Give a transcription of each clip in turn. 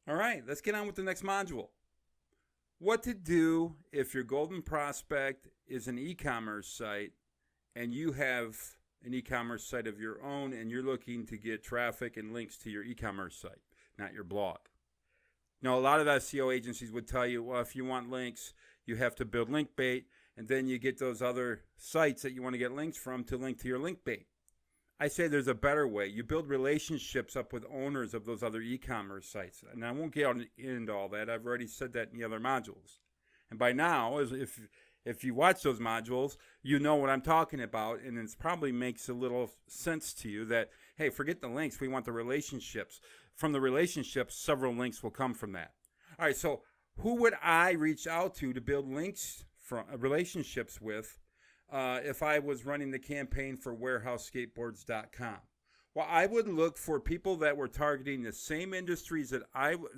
All right, let's get on with the next module. What to do if your golden prospect is an e-commerce site and you have an e-commerce site of your own and you're looking to get traffic and links to your e-commerce site, not your blog. Now, a lot of SEO agencies would tell you, well, if you want links, you have to build link bait, and then you get those other sites that you want to get links from to link to your link bait. I say there's a better way. You build relationships up with owners of those other e-commerce sites. And I won't get into all that. I've already said that in the other modules. And by now, if you watch those modules, you know what I'm talking about, and it probably makes a little sense to you that, hey, forget the links. We want the relationships. From the relationships, several links will come from that. All right, so who would I reach out to build links from relationships with if I was running the campaign for WarehouseSkateboards.com? Well, I would look for people that were targeting the same industries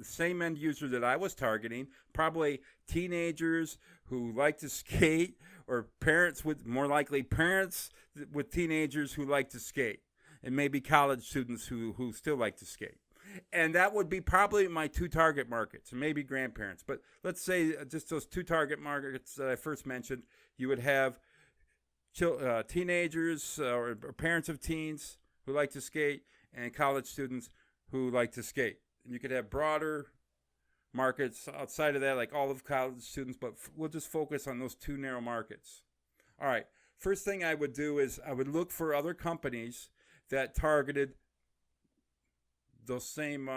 same end users that I was targeting, probably teenagers who like to skate, or more likely parents with teenagers who like to skate, and maybe college students who still like to skate. And that would be probably my two target markets, and maybe grandparents. But let's say just those two target markets that I first mentioned, you would have teenagers or parents of teens who like to skate, and college students who like to skate. And you could have broader markets outside of that, like all of college students, but we'll just focus on those two narrow markets. All right, first thing I would do is I would look for other companies that targeted those same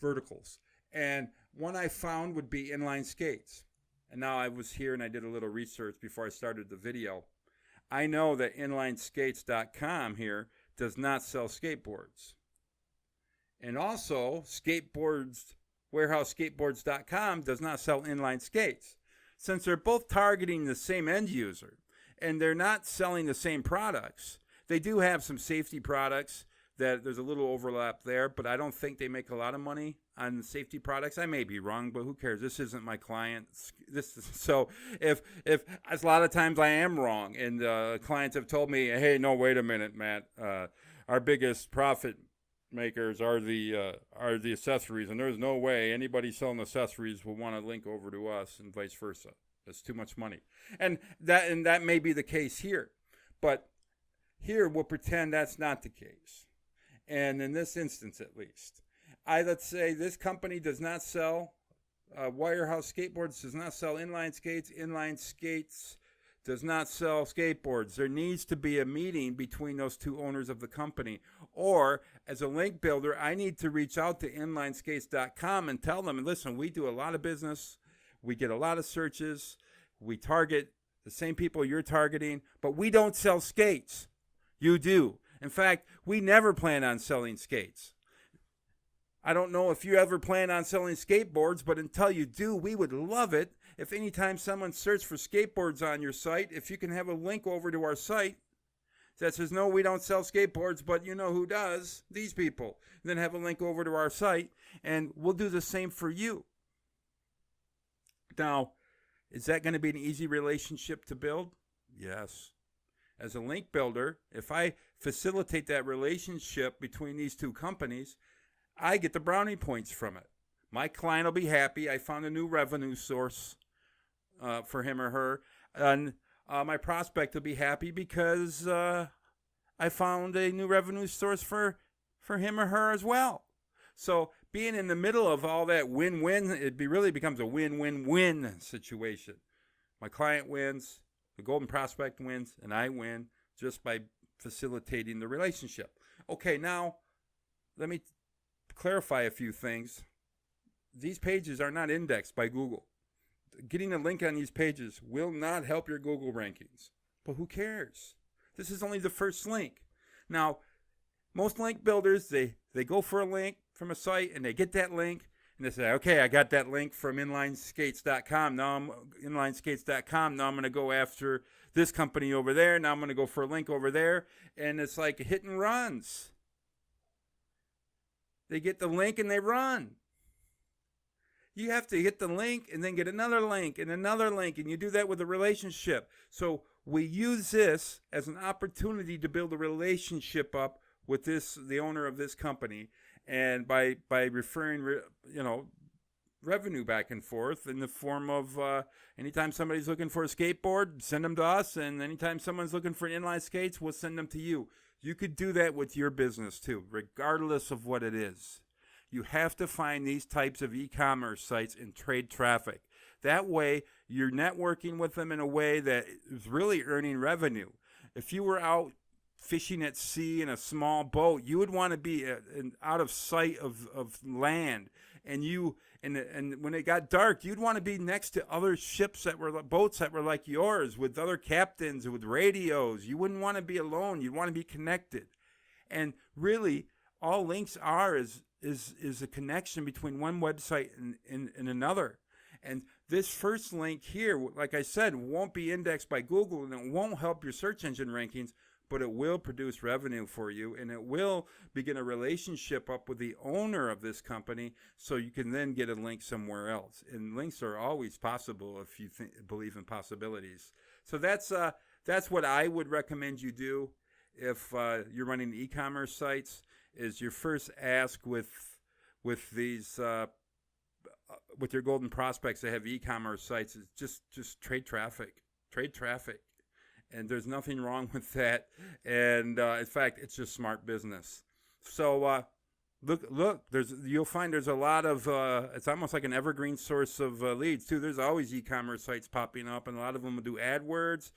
verticals. And one I found would be inline skates. And now I was here and I did a little research before I started the video. I know that inlineskates.com here does not sell skateboards. And also, WarehouseSkateboards.com does not sell inline skates. Since they're both targeting the same end user and they're not selling the same products, they do have some safety products that there's a little overlap there, but I don't think they make a lot of money on safety products. I may be wrong, but who cares? This isn't my client. So if a lot of times I am wrong, and clients have told me, hey, no, wait a minute, Matt, our biggest profit makers are the accessories, and there's no way anybody selling accessories will want to link over to us, and vice versa. That's too much money, and that may be the case here, but here we'll pretend that's not the case. And in this instance, at least, let's say this company does not sell, Warehouse Skateboards does not sell inline skates. Inline Skates does not sell skateboards. There needs to be a meeting between those two owners of the company. Or, as a link builder, I need to reach out to inlineskates.com and tell them, listen, we do a lot of business. We get a lot of searches. We target the same people you're targeting, but we don't sell skates. You do. In fact, we never plan on selling skates. I don't know if you ever plan on selling skateboards, but until you do, we would love it if anytime someone searches for skateboards on your site, if you can have a link over to our site that says, no, we don't sell skateboards, but you know who does? These people. And then have a link over to our site, and we'll do the same for you. Now, is that going to be an easy relationship to build? Yes. As a link builder, if I facilitate that relationship between these two companies, I get the brownie points from it. My client will be happy. I found a new revenue source for him or her. And my prospect will be happy because I found a new revenue source for him or her as well. So being in the middle of all that win-win, it really becomes a win-win-win situation. My client wins, the golden prospect wins, and I win just by facilitating the relationship. Okay, now let me clarify a few things. These pages are not indexed by Google. Getting a link on these pages will not help your Google rankings. But who cares? This is only the first link. Now, most link builders, they go for a link from a site and they get that link and they say, okay, I got that link from inlineskates.com. Now I'm inlineskates.com. Now I'm going to go after this company over there. Now I'm going to go for a link over there. And it's like hit and runs. They get the link and they run. You have to hit the link and then get another link and another link, and you do that with a relationship. So we use this as an opportunity to build a relationship up with the owner of this company, and by referring, revenue back and forth in the form of anytime somebody's looking for a skateboard, send them to us, and anytime someone's looking for inline skates, we'll send them to you. You could do that with your business too, regardless of what it is. You have to find these types of e-commerce sites and trade traffic. That way, you're networking with them in a way that is really earning revenue. If you were out fishing at sea in a small boat, you would want to be out of sight of land. And when it got dark, you'd want to be next to other boats that were like yours, with other captains, with radios. You wouldn't want to be alone. You'd want to be connected. And really, all links are is a connection between one website and another. And this first link here, like I said, won't be indexed by Google, and it won't help your search engine rankings, but it will produce revenue for you, and it will begin a relationship up with the owner of this company, so you can then get a link somewhere else. And links are always possible if you believe in possibilities. So that's what I would recommend you do if you're running e-commerce sites. Is your first ask with these with your golden prospects that have e-commerce sites is just trade traffic. And there's nothing wrong with that. And in fact, it's just smart business. So look, you'll find there's a lot of, it's almost like an evergreen source of leads too. There's always e-commerce sites popping up, and a lot of them will do AdWords.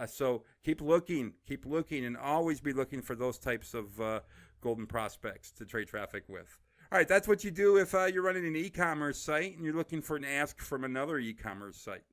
So keep looking, and always be looking for those types of golden prospects to trade traffic with. All right, that's what you do if you're running an e-commerce site and you're looking for an ask from another e-commerce site.